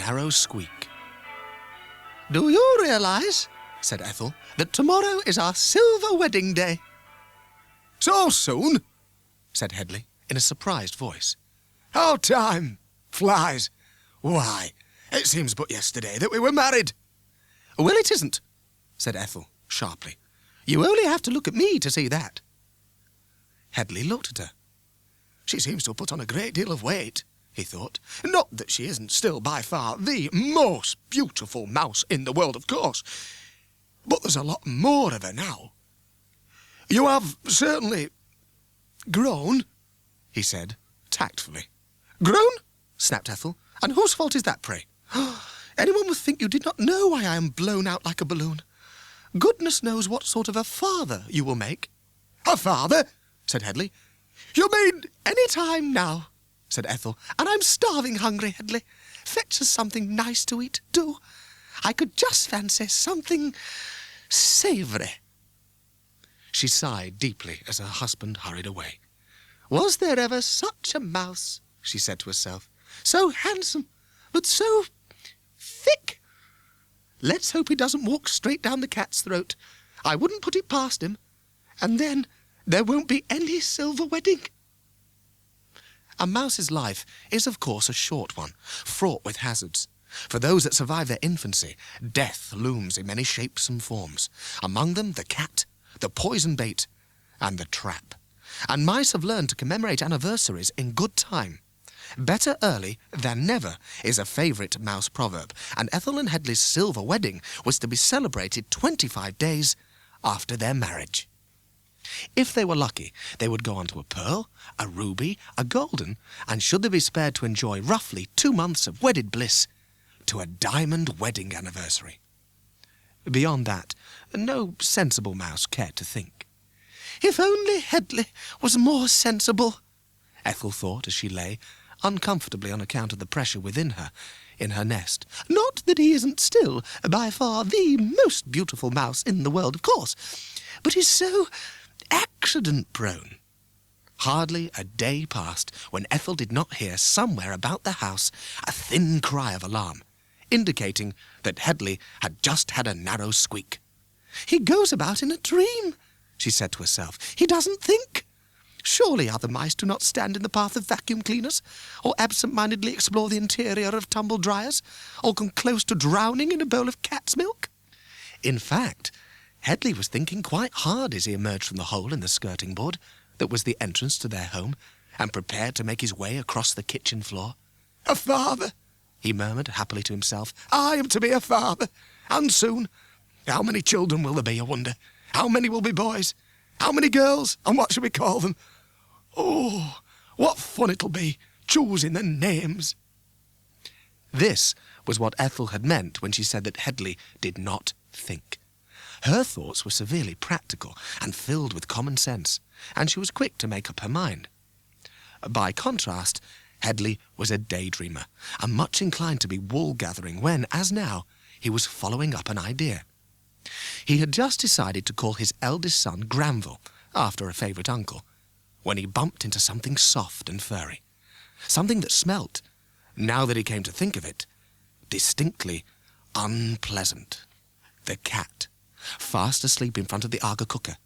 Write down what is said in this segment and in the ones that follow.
narrow squeak. "Do you realise," said Ethel, "that tomorrow is our silver wedding day?" "So soon?" said Headley, in a surprised voice. "How time flies! Why, it seems but yesterday that we were married." "Well, it isn't," said Ethel, sharply. "You only have to look at me to see that." Headley looked at her. "She seems to have put on a great deal of weight," he thought. "Not that she isn't still by far the most beautiful mouse in the world, of course, but there's a lot more of her now." "You have certainly grown," he said, tactfully. "Grown?" snapped Ethel. "And whose fault is that, pray? Anyone would think you did not know why I am blown out like a balloon. Goodness knows what sort of a father you will make." "A father?" said Headley. "You mean any time now," said Ethel. "And I'm starving hungry, Headley. Fetch us something nice to eat, do. I could just fancy something savoury." She sighed deeply as her husband hurried away. "Was there ever such a mouse?" she said to herself. "So handsome, but so thick. Let's hope he doesn't walk straight down the cat's throat. I wouldn't put it past him. And then there won't be any silver wedding." A mouse's life is, of course, a short one, fraught with hazards. For those that survive their infancy, death looms in many shapes and forms, among them the cat, the poison bait, and the trap. And mice have learned to commemorate anniversaries in good time. "Better early than never" is a favourite mouse proverb, and Ethel and Headley's silver wedding was to be celebrated 25 days after their marriage. If they were lucky, they would go on to a pearl, a ruby, a golden, and should they be spared to enjoy roughly 2 months of wedded bliss, to a diamond wedding anniversary. Beyond that, no sensible mouse cared to think. "If only Headley was more sensible," Ethel thought as she lay, uncomfortably on account of the pressure within her, in her nest. "Not that he isn't still, by far, the most beautiful mouse in the world, of course, but he's so accident-prone." Hardly a day passed when Ethel did not hear somewhere about the house a thin cry of alarm, indicating that Headley had just had a narrow squeak. "He goes about in a dream," she said to herself. "He doesn't think. Surely other mice do not stand in the path of vacuum cleaners, or absent-mindedly explore the interior of tumble dryers, or come close to drowning in a bowl of cat's milk." In fact, Headley was thinking quite hard as he emerged from the hole in the skirting board that was the entrance to their home, and prepared to make his way across the kitchen floor. "A father," he murmured happily to himself. "I am to be a father, and soon. How many children will there be, I wonder? How many will be boys? How many girls? And what shall we call them? Oh, what fun it'll be, choosing the names." This was what Ethel had meant when she said that Headley did not think. Her thoughts were severely practical and filled with common sense, and she was quick to make up her mind. By contrast, Headley was a daydreamer, and much inclined to be wool-gathering when, as now, he was following up an idea. He had just decided to call his eldest son Granville, after a favourite uncle, when he bumped into something soft and furry, something that smelt, now that he came to think of it, distinctly unpleasant. The cat, fast asleep in front of the Aga cooker,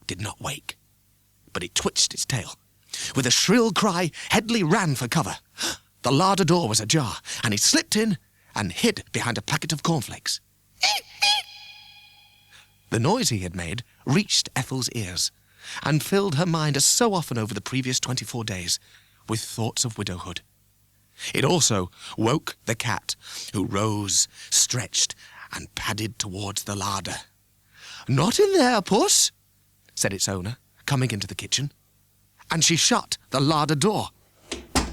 did not wake, but it twitched its tail. With a shrill cry, Headley ran for cover. The larder door was ajar, and he slipped in and hid behind a packet of cornflakes. The noise he had made reached Ethel's ears, and filled her mind, as so often over the previous 24 days, with thoughts of widowhood. It also woke the cat, who rose, stretched, and padded towards the larder. "Not in there, puss," said its owner, coming into the kitchen. And she shut the larder door.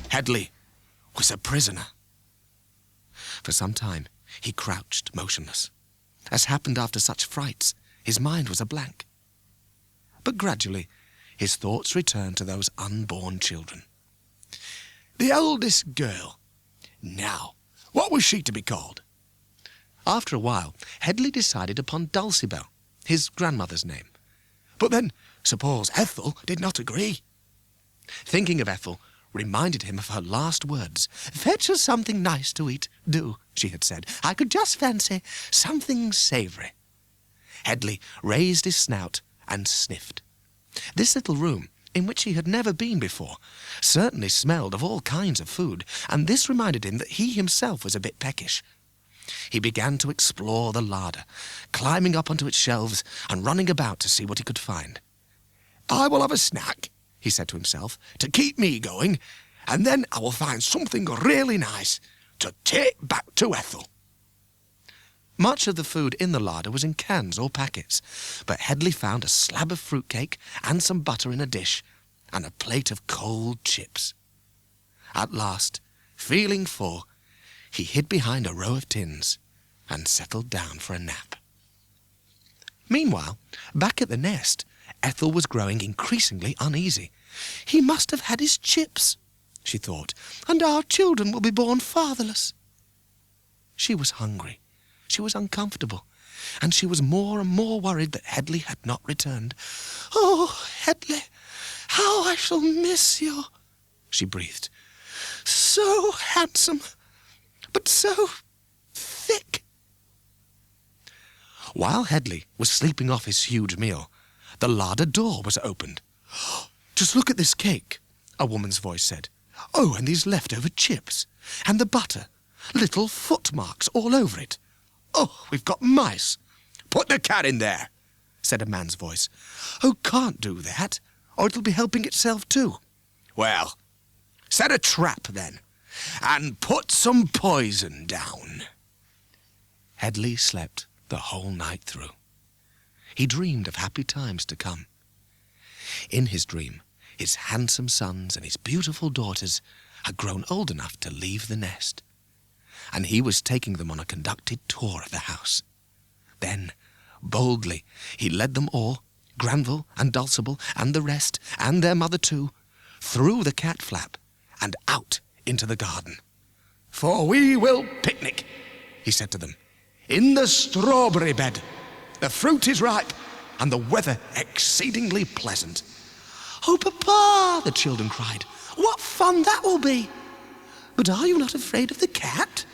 Headley was a prisoner. For some time he crouched motionless. As happened after such frights, his mind was a blank. But gradually his thoughts returned to those unborn children. The eldest girl. Now, what was she to be called? After a while, Headley decided upon Dulcibel, his grandmother's name. But then, suppose Ethel did not agree? Thinking of Ethel reminded him of her last words. "Fetch us something nice to eat, do," she had said. "I could just fancy something savoury." Headley raised his snout and sniffed. This little room, in which he had never been before, certainly smelled of all kinds of food, and this reminded him that he himself was a bit peckish. He began to explore the larder, climbing up onto its shelves and running about to see what he could find. "I will have a snack," he said to himself, "to keep me going, and then I will find something really nice to take back to Ethel." Much of the food in the larder was in cans or packets, but Headley found a slab of fruitcake and some butter in a dish, and a plate of cold chips. At last, feeling full, he hid behind a row of tins and settled down for a nap. Meanwhile, back at the nest, Ethel was growing increasingly uneasy. "He must have had his chips," she thought, "and our children will be born fatherless." She was hungry. She was uncomfortable, and she was more and more worried that Headley had not returned. "Oh, Headley, how I shall miss you," she breathed. "So handsome, but so thick." While Headley was sleeping off his huge meal, the larder door was opened. "Just look at this cake," a woman's voice said. "Oh, and these leftover chips, and the butter, little footmarks all over it. Oh, we've got mice." "Put the cat in there," said a man's voice. "Oh, can't do that, or it'll be helping itself too." "Well, set a trap then, and put some poison down." Headley slept the whole night through. He dreamed of happy times to come. In his dream, his handsome sons and his beautiful daughters had grown old enough to leave the nest, and he was taking them on a conducted tour of the house. Then, boldly, he led them all, Granville and Dulcible and the rest, and their mother too, through the cat flap and out into the garden. "For we will picnic," he said to them, "in the strawberry bed. The fruit is ripe, and the weather exceedingly pleasant." "Oh, Papa," the children cried, "what fun that will be!" "But are you not afraid of the cat,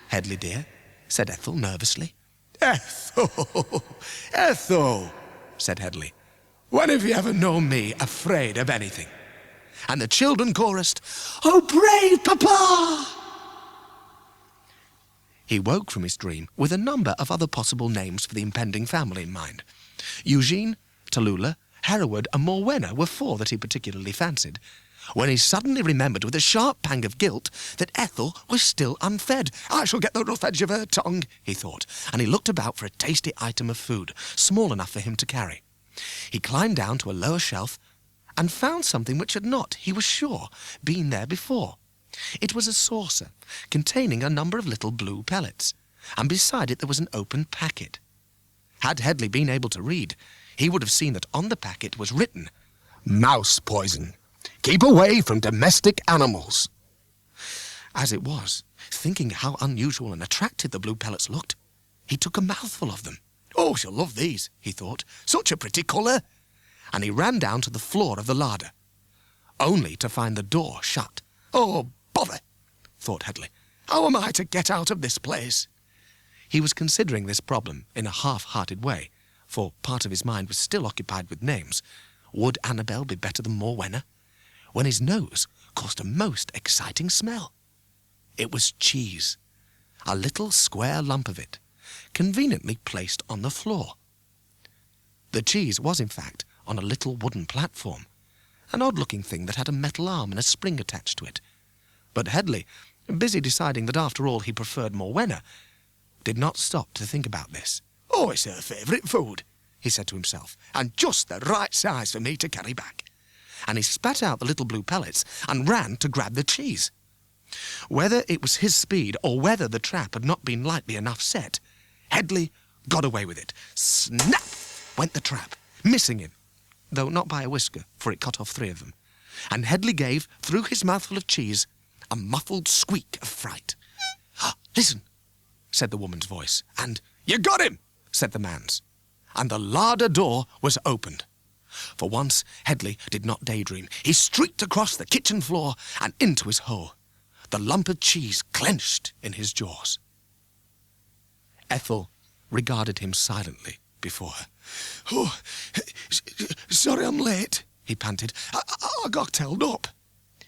Headley dear?" said Ethel nervously. "Ethel, Ethel," said Headley, "when have you ever known me afraid of anything?" And the children chorused, "Oh, brave Papa!" He woke from his dream with a number of other possible names for the impending family in mind. Eugene, Tallulah, Hereward, and Morwenna were four that he particularly fancied, when he suddenly remembered with a sharp pang of guilt that Ethel was still unfed. "I shall get the rough edge of her tongue," he thought, and he looked about for a tasty item of food, small enough for him to carry. He climbed down to a lower shelf and found something which had not, he was sure, been there before. It was a saucer containing a number of little blue pellets, and beside it there was an open packet. Had Headley been able to read, he would have seen that on the packet was written, "Mouse poison. Keep away from domestic animals." As it was, thinking how unusual and attractive the blue pellets looked, he took a mouthful of them. "Oh, she'll love these," he thought. "Such a pretty colour." And he ran down to the floor of the larder, only to find the door shut. "Oh, bother," thought Headley. "How am I to get out of this place?" He was considering this problem in a half-hearted way, for part of his mind was still occupied with names. Would Annabel be better than Morwenna? When his nose caused a most exciting smell. It was cheese, a little square lump of it, conveniently placed on the floor. The cheese was, in fact, on a little wooden platform, an odd-looking thing that had a metal arm and a spring attached to it. But Headley, busy deciding that after all he preferred Morwenna, did not stop to think about this. "Oh, it's her favourite food," he said to himself, "and just the right size for me to carry back." And he spat out the little blue pellets and ran to grab the cheese. Whether it was his speed or whether the trap had not been lightly enough set, Headley got away with it. Snap went the trap, missing him, though not by a whisker, for it cut off 3 of them. And Headley gave, through his mouthful of cheese, a muffled squeak of fright. "Listen," said the woman's voice, and "You got him," said the man's, and the larder door was opened. For once, Headley did not daydream. He streaked across the kitchen floor and into his hole, the lump of cheese clenched in his jaws. Ethel regarded him silently before her. "Oh, sorry I'm late," he panted. I got held up.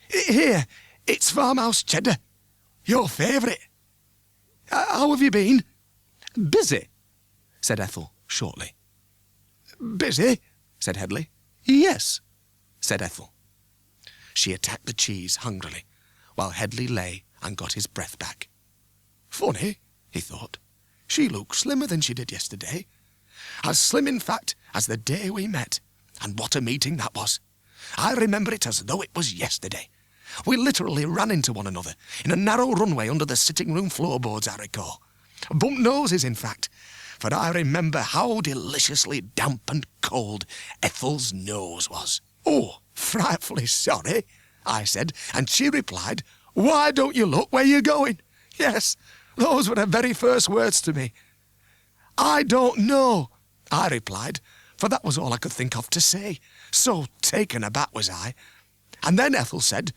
"Here, it's farmhouse cheddar. Your favourite. How have you been?" "Busy," said Ethel shortly. "Busy?" said Headley. "Yes," said Ethel. She attacked the cheese hungrily, while Headley lay and got his breath back. Funny, he thought. She looks slimmer than she did yesterday. As slim, in fact, as the day we met. And what a meeting that was. I remember it as though it was yesterday. We literally ran into one another in a narrow runway under the sitting-room floorboards, I recall. Bumped noses, in fact, for I remember how deliciously damp and cold Ethel's nose was. "Oh, frightfully sorry," I said, and she replied, "Why don't you look where you're going?" Yes, those were her very first words to me. "I don't know," I replied, for that was all I could think of to say. So taken aback was I. And then Ethel said,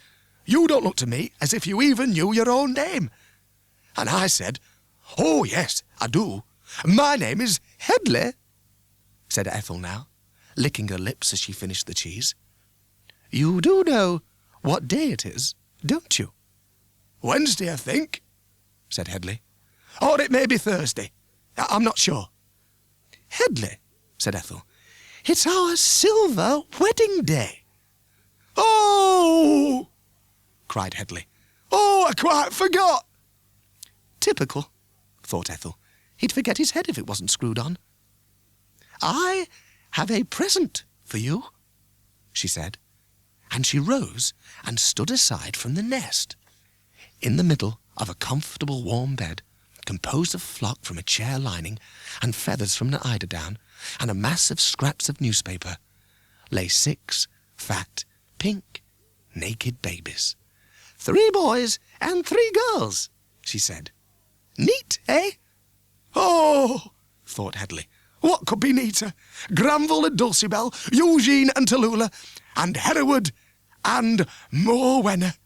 "You don't look to me as if you even knew your own name." And I said, "Oh, yes, I do. My name is Headley," said Ethel now, licking her lips as she finished the cheese. "You do know what day it is, don't you?" "Wednesday, I think," said Headley. "Or it may be Thursday. I'm not sure." "Headley," said Ethel, "it's our silver wedding day." "Oh!" cried Headley. "Oh, I quite forgot." Typical, thought Ethel. He'd forget his head if it wasn't screwed on. "I have a present for you," she said, and she rose and stood aside from the nest. In the middle of a comfortable warm bed, composed of flock from a chair lining and feathers from the eiderdown and a mass of scraps of newspaper, lay 6 fat, pink, naked babies. "3 boys and 3 girls," she said. "Neat, eh?" "Oh," thought Headley, "what could be neater? Granville and Dulcibel, Eugene and Tallulah, and Hereward and Morwenna."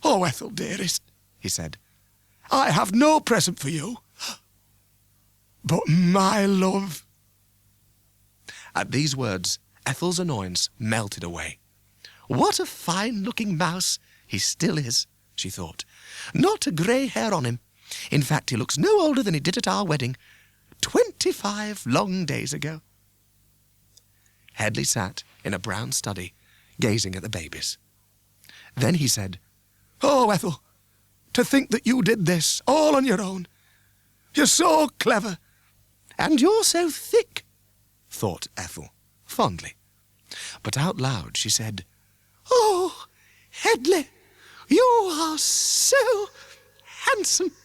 "Oh, Ethel, dearest," he said, "I have no present for you, but my love." At these words, Ethel's annoyance melted away. What a fine-looking mouse he still is, she thought. Not a grey hair on him. In fact, he looks no older than he did at our wedding, 25 long days ago. Headley sat in a brown study, gazing at the babies. Then he said, "Oh, Ethel, to think that you did this all on your own. You're so clever." "And you're so thick," thought Ethel, fondly. But out loud she said, "Oh, Headley, you are so handsome."